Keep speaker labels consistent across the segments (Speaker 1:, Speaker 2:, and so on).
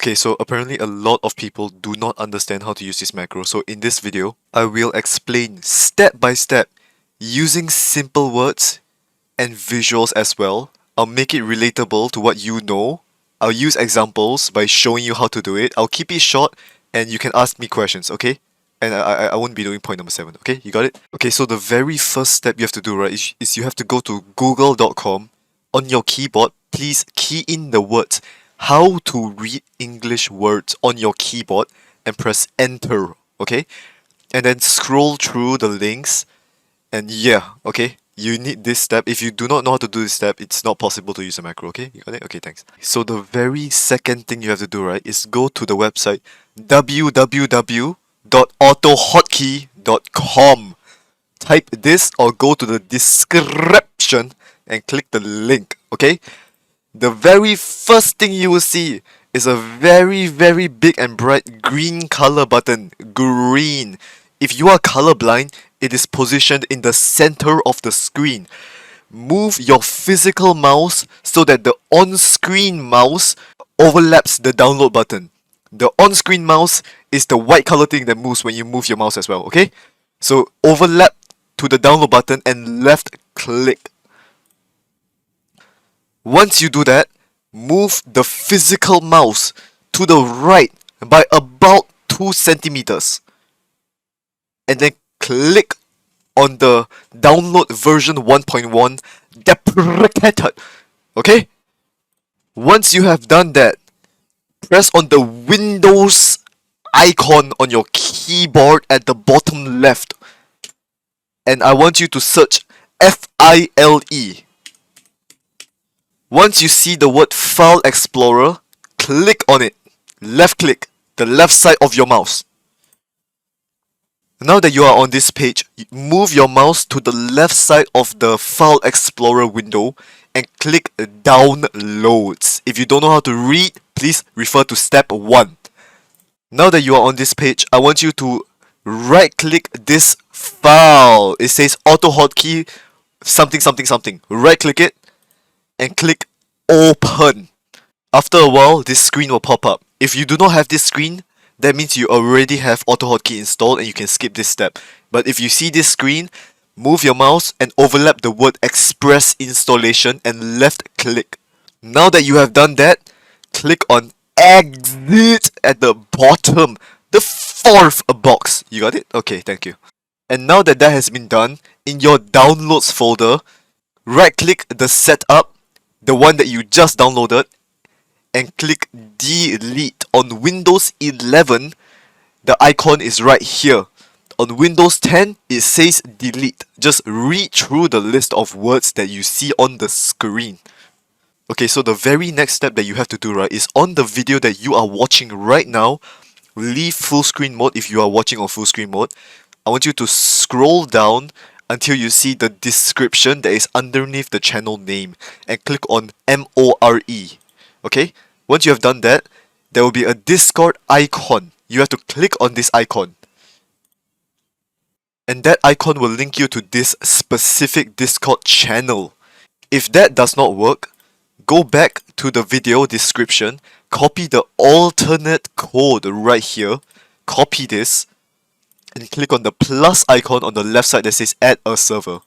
Speaker 1: Okay, so apparently a lot of people do not understand how to use this macro. So in this video, I will explain step by step using simple words and visuals as well. I'll make it relatable to what you know. I'll use examples by showing you how to do it. I'll keep it short and you can ask me questions, okay? And I won't be doing point number 7, okay? You got it? Okay, so the very first step you have to do, right, is you have to go to google.com. On your keyboard, please key in the words how to read English words on your keyboard and press enter, okay? And then scroll through the links and yeah, okay? You need this step. If you do not know how to do this step, it's not possible to use a macro, okay? You got it? Okay, thanks. So the very second thing you have to do, right, is go to the website www.autohotkey.com. Type this or go to the description and click the link, okay? The very first thing you will see is a very, very big and bright green color button. Green. If you are colorblind, it is positioned in the center of the screen. Move your physical mouse so that the on-screen mouse overlaps the download button. The on-screen mouse is the white color thing that moves when you move your mouse as well, okay? So overlap to the download button and left click. Once you do that, move the physical mouse to the right by about 2 centimeters. And then click on the download version 1.1 deprecated. Okay? Once you have done that, press on the Windows icon on your keyboard at the bottom left. And I want you to search FILE. Once you see the word File Explorer, click on it. Left click, the left side of your mouse. Now that you are on this page, move your mouse to the left side of the File Explorer window and click Downloads. If you don't know how to read, please refer to step 1. Now that you are on this page, I want you to right click this file. It says Autohotkey something something something. Right click it and click Open. After a while, this screen will pop up. If you do not have this screen, that means you already have Autohotkey installed and you can skip this step. But if you see this screen, move your mouse and overlap the word Express Installation and left click. Now that you have done that, click on Exit at the bottom, the 4th box. You got it? Okay, thank you. And now that that has been done, in your Downloads folder, right click the setup, the one that you just downloaded, and click delete. On Windows 11, the icon is right here. On Windows 10, it says delete. Just read through the list of words that you see on the screen. Okay, so the very next step that you have to do, right, is on the video that you are watching right now, leave full screen mode if you are watching on full screen mode. I want you to scroll down until you see the description that is underneath the channel name and click on MORE. Okay? Once you have done that, there will be a Discord icon. You have to click on this icon. And that icon will link you to this specific Discord channel. If that does not work, go back to the video description, copy the alternate code right here, copy this, and click on the plus icon on the left side that says add a server.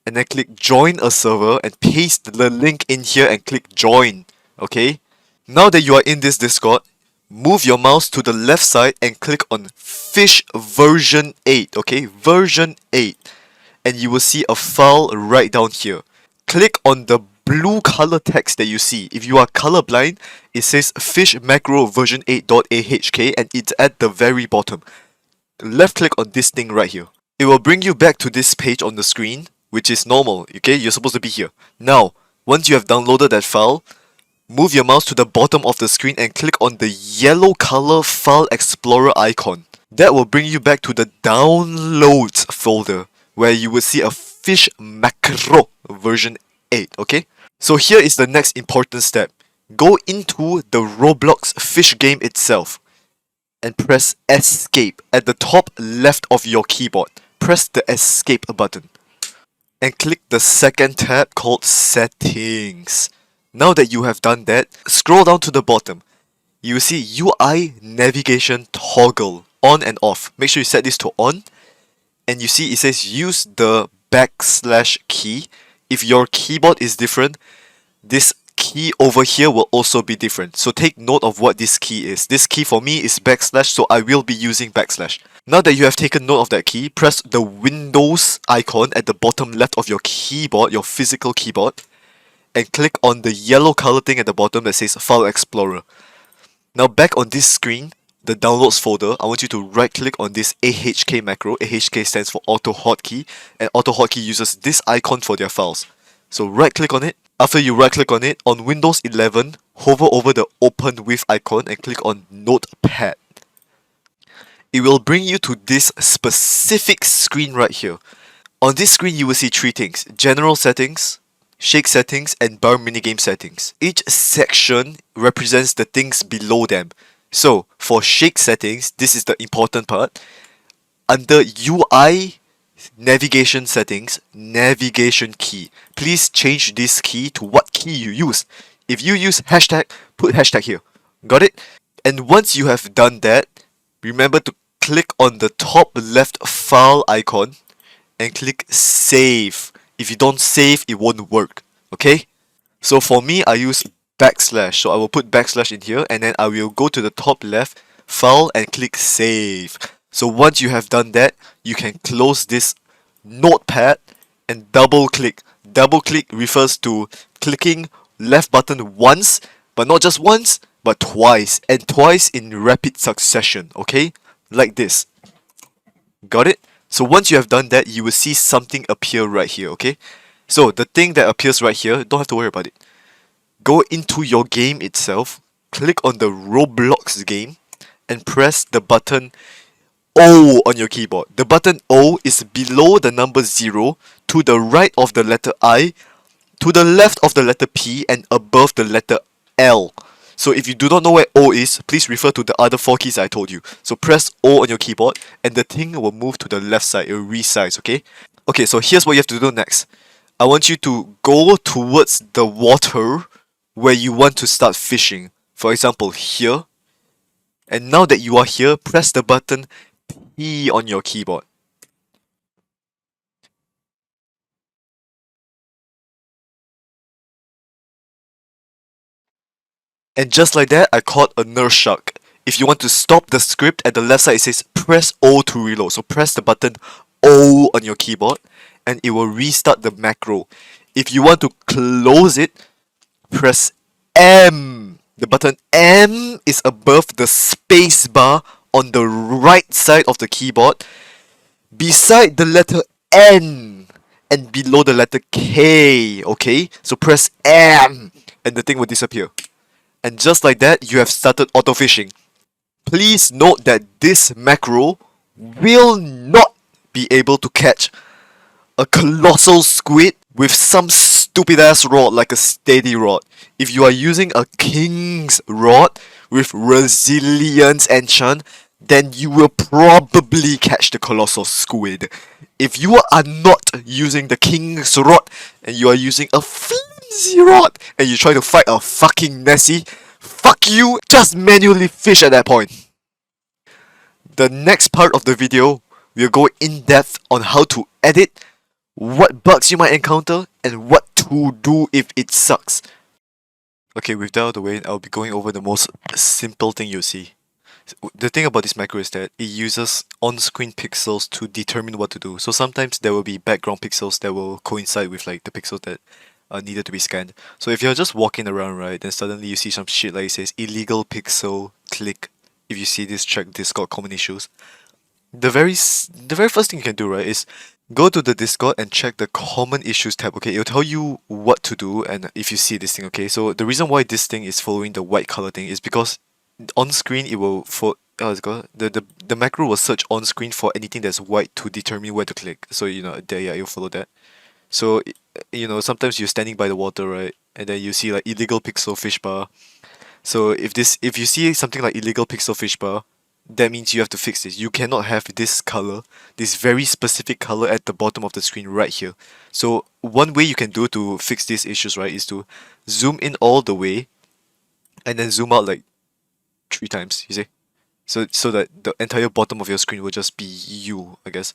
Speaker 1: And then click join a server and paste the link in here and click join. Okay? Now that you are in this Discord, move your mouse to the left side and click on Fisch version 8. Okay? Version 8. And you will see a file right down here. Click on the blue color text that you see. If you are colorblind, it says Fisch macro version 8.ahk and it's at the very bottom. Left click on this thing right here. It will bring you back to this page on the screen, which is normal, okay? You're supposed to be here. Now, once you have downloaded that file, move your mouse to the bottom of the screen and click on the yellow color File Explorer icon. That will bring you back to the Downloads folder, where you will see a Fisch macro version 8, okay? So here is the next important step. Go into the Roblox Fisch game itself and press escape at the top left of your keyboard. Press the escape button and click the second tab called settings. Now that you have done that, scroll down to the bottom. you will see UI navigation toggle on and off. Make sure you set this to on, and you see it says use the backslash key. If your keyboard is different, this key over here will also be different. So take note of what this key is. This key for me is backslash, so I will be using backslash. Now that you have taken note of that key, press the Windows icon at the bottom left of your keyboard, your physical keyboard, and click on the yellow color thing at the bottom that says File Explorer. Now back on this screen, the downloads folder, I want you to right click on this AHK macro. AHK stands for Auto Hotkey, and Auto Hotkey uses this icon for their files. So right click on it. After you right click on it, on Windows 11, hover over the Open With icon and click on Notepad. It will bring you to this specific screen right here. On this screen, you will see three things: General Settings, Shake Settings, and Bar Minigame Settings. Each section represents the things below them. So, for Shake Settings, this is the important part. Under UI Navigation Settings, Navigation Key. Please change this key to what key you use. If you use hashtag, put hashtag here. Got it? And once you have done that, remember to click on the top left file icon and click save. If you don't save, it won't work. Okay? So for me, I use backslash. So I will put backslash in here, and then I will go to the top left file and click save. So once you have done that, you can close this notepad and double click. Double click refers to clicking left button once, but not just once, but twice, and twice in rapid succession, okay? Like this. Got it? So once you have done that, you will see something appear right here, okay? So the thing that appears right here, don't have to worry about it. Go into your game itself, click on the Roblox game, and press the button O on your keyboard. The button O is below the number 0, to the right of the letter I, to the left of the letter P, and above the letter L. So if you do not know where O is, please refer to the other 4 keys I told you. So press O on your keyboard, and the thing will move to the left side, it will resize, okay? Okay, so here's what you have to do next. I want you to go towards the water where you want to start fishing. For example, here. And now that you are here, press the button P on your keyboard. And just like that, I caught a nurse shark. If you want to stop the script, at the left side it says press O to reload. So press the button O on your keyboard and it will restart the macro. If you want to close it, press M. The button M is above the space bar on the right side of the keyboard, beside the letter N and below the letter K, okay? So press M and the thing will disappear. And just like that, you have started auto-fishing. Please note that this macro will not be able to catch a colossal squid with some stupid ass rod like a steady rod. If you are using a king's rod with resilience enchant, then you will probably catch the colossal squid. If you are not using the king's rod and you are using a flimsy rod and you try to fight a fucking Nessie, fuck you, just manually fish at that point. The next part of the video, we'll go in depth on how to edit, what bugs you might encounter, and what to do if it sucks. Okay, with that out of the way, I'll be going over the most simple thing you'll see. The thing about this macro is that it uses on-screen pixels to determine what to do. So sometimes there will be background pixels that will coincide with like the pixels that are needed to be scanned. So if you're just walking around, right, then suddenly you see some shit like it says illegal pixel click. If you see this, check Discord common issues. The very first thing you can do, right, is go to the Discord and check the common issues tab. Okay, it'll tell you what to do and if you see this thing. Okay, so the reason why this thing is following the white color thing is because on screen it will the macro will search on screen for anything that's white to determine where to click. So there, yeah, you'll follow that. So sometimes you're standing by the water, right, and then you see like illegal pixel fish bar. So if you see something like illegal pixel fish bar, that means you have to fix this. You cannot have this color, this very specific color at the bottom of the screen right here. So one way you can do to fix these issues, right, is to zoom in all the way and then zoom out like 3 times, you see? So that the entire bottom of your screen will just be you, I guess.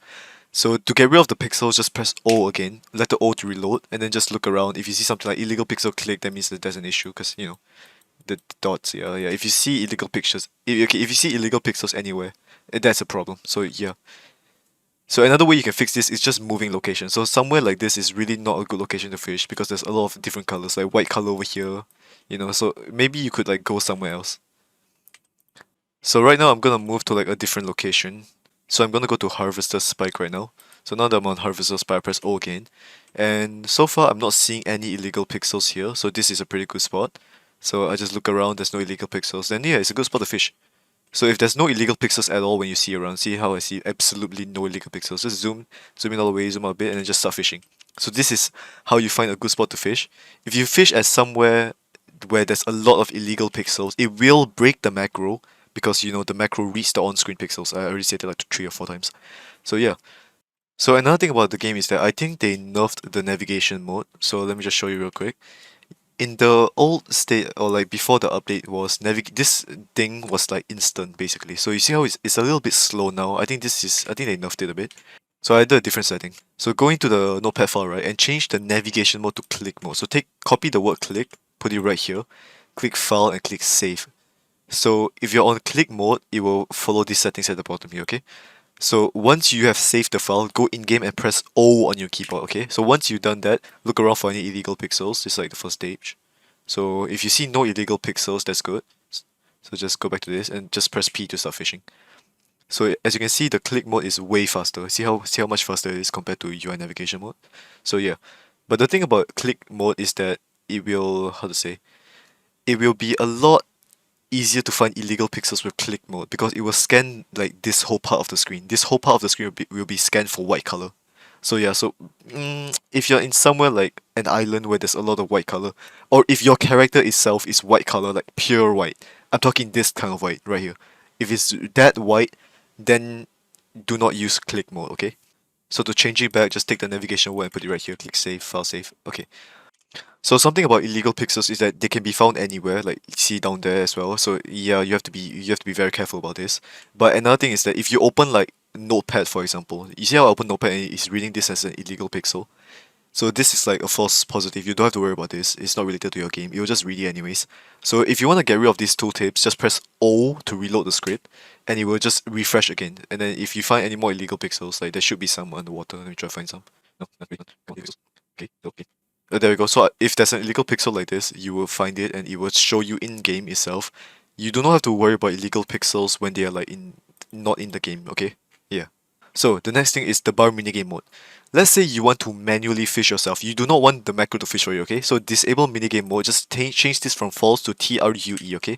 Speaker 1: So to get rid of the pixels, just press O again, let the O to reload, and then just look around. If you see something like illegal pixel click, that means that there's an issue, because, you know, the dots, yeah. If you see illegal pictures, if you see illegal pixels anywhere, that's a problem. So yeah. So another way you can fix this is just moving location. So somewhere like this is really not a good location to fish because there's a lot of different colors, like white color over here, you know. So maybe you could like go somewhere else. So right now I'm gonna move to like a different location. So I'm gonna go to Harvester Spike right now. So now that I'm on Harvester Spike, I press O again. And so far I'm not seeing any illegal pixels here, so this is a pretty good spot. So I just look around, there's no illegal pixels. Then yeah, it's a good spot to fish. So if there's no illegal pixels at all when you see around, see how I see absolutely no illegal pixels. Just zoom in all the way, zoom out a bit, and then just start fishing. So this is how you find a good spot to fish. If you fish at somewhere where there's a lot of illegal pixels, it will break the macro because you know the macro reads the on-screen pixels. I already said it like 3 or 4 times. So yeah. So another thing about the game is that I think they nerfed the navigation mode. So let me just show you real quick. In the old state or like before the update was this thing was like instant basically. So you see how it's a little bit slow now. I think they nerfed it a bit. So I did a different setting. So go into the notepad file, right, and change the navigation mode to click mode. So copy the word click, put it right here, click file and click save. So if you're on click mode, it will follow these settings at the bottom here, okay? So once you have saved the file, go in game and press O on your keyboard, okay? So once you've done that, look around for any illegal pixels, just like the first stage. So if you see no illegal pixels, that's good. So just go back to this and just press P to start fishing. So as you can see, the click mode is way faster. See how much faster it is compared to UI navigation mode. So yeah, but the thing about click mode is that it will it will be a lot easier to find illegal pixels with click mode because it will scan like this whole part of the screen. This whole part of the screen will be scanned for white color. So yeah, if you're in somewhere like an island where there's a lot of white color, or if your character itself is white color, like pure white, I'm talking this kind of white right here. If it's that white, then do not use click mode, okay? So to change it back, just take the navigation word and put it right here, click save, file save, okay. So something about illegal pixels is that they can be found anywhere, like see down there as well. So yeah, you have to be very careful about this. But another thing is that if you open like Notepad, for example, you see how I open Notepad and it's reading this as an illegal pixel. So this is like a false positive. You don't have to worry about this. It's not related to your game. It will just read it anyways. So if you want to get rid of these tooltips, just press O to reload the script, and it will just refresh again. And then if you find any more illegal pixels, like there should be some underwater. Let me try to find some. No, not really. No pixels. Okay, okay. There we go. So if there's an illegal pixel like this, you will find it and it will show you in game itself. You do not have to worry about illegal pixels when they are like not in the game. Okay. Yeah. So the next thing is the bar minigame mode. Let's say you want to manually fish yourself. You do not want the macro to fish for you, okay? So disable minigame mode, just change this from false to TRUE, okay?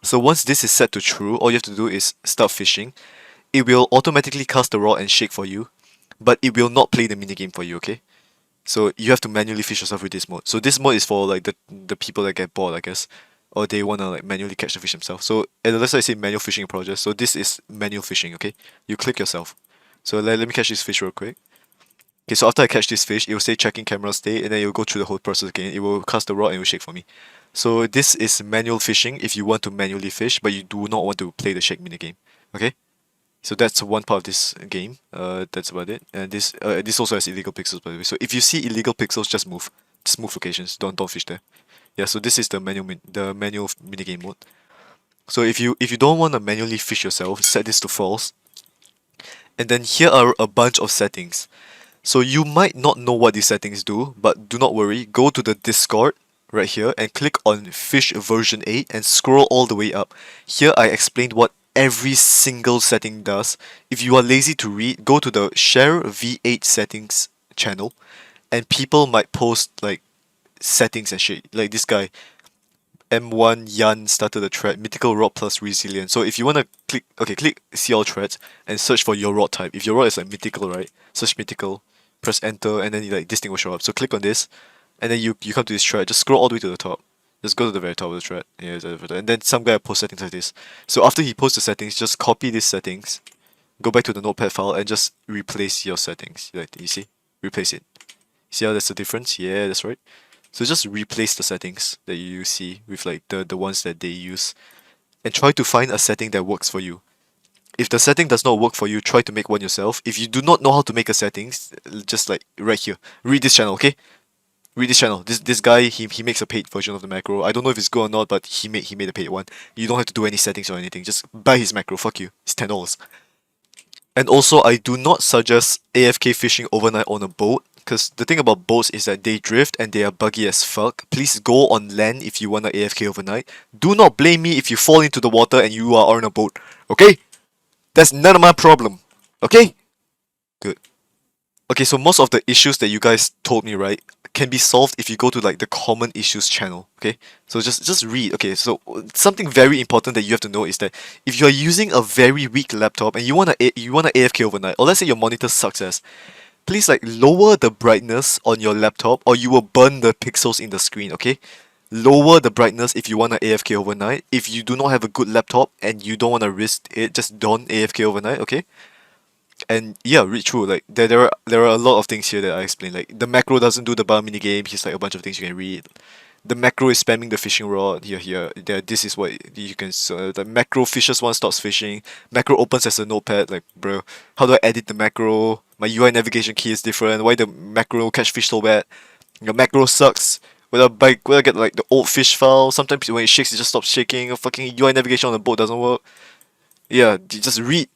Speaker 1: So once this is set to true, all you have to do is start fishing. It will automatically cast the rod and shake for you, but it will not play the minigame for you, okay? So you have to manually fish yourself with this mode. So this mode is for like the people that get bored, I guess. Or they wanna like manually catch the fish themselves. So at the left side I say manual fishing project. So this is manual fishing, okay? You click yourself. So let me catch this fish real quick. Okay, so after I catch this fish, it will say checking camera state, and then it will go through the whole process again. It will cast the rod and it will shake for me. So this is manual fishing if you want to manually fish, but you do not want to play the shake minigame. Okay? So that's one part of this game. That's about it. And this also has illegal pixels by the way. So if you see illegal pixels, just move. Just move locations. Don't fish there. Yeah, so this is the manual minigame mode. So if you don't want to manually fish yourself, set this to false. And then here are a bunch of settings. So you might not know what these settings do, but do not worry. Go to the Discord right here and click on Fisch version 8 and scroll all the way up. Here I explained what every single setting does. If you are lazy to read, go to the Share V8 settings channel and people might post like settings and shit. Like this guy, M1 Yan started a thread, mythical rod plus resilient. So if you want to click see all threads and search for your rod type. If your rod is like mythical, right? Search mythical, press enter, and then like this thing will show up. So click on this, and then you come to this thread. Just scroll all the way to the top. Just go to the very top of the thread. Yeah, and then some guy posts settings like this. So after he posts the settings, just copy these settings, go back to the notepad file, and just replace your settings. Like you see, replace it. See how that's the difference? Yeah, that's right. So just replace the settings that you see with like the ones that they use. and try to find a setting that works for you. If the setting does not work for you, try to make one yourself. If you do not know how to make a settings, just like right here, read this channel, okay? Read this channel. This guy he makes a paid version of the macro. I don't know if it's good or not, but he made a paid one. You don't have to do any settings or anything. Just buy his macro. Fuck you. It's $10. And also, I do not suggest AFK fishing overnight on a boat, because the thing about boats is that they drift and they are buggy as fuck. Please go on land if you want to AFK overnight. Do not blame me if you fall into the water and you are on a boat. Okay? That's none of my problem. Okay? Good. Okay, so most of the issues that you guys told me, right, can be solved if you go to like the common issues channel. Okay, so just read. Okay, so something very important that you have to know is that if you are using a very weak laptop and you wanna AFK overnight, or let's say your monitor sucks ass, please like lower the brightness on your laptop or you will burn the pixels in the screen. Okay, lower the brightness if you wanna AFK overnight. If you do not have a good laptop and you don't wanna risk it, just don't AFK overnight. Okay. And yeah, read through. Like there are a lot of things here that I explained. Like the macro doesn't do the bar mini game. Here's like a bunch of things you can read. The macro is spamming the fishing rod. Here. There. This is what you can. The macro fishes one stops fishing. Macro opens as a notepad. Like bro, how do I edit the macro? My UI navigation key is different. Why the macro catch fish so bad? Your macro sucks. Whether I get like the old fish file. Sometimes when it shakes, it just stops shaking. Fucking UI navigation on the boat doesn't work. Yeah, just read.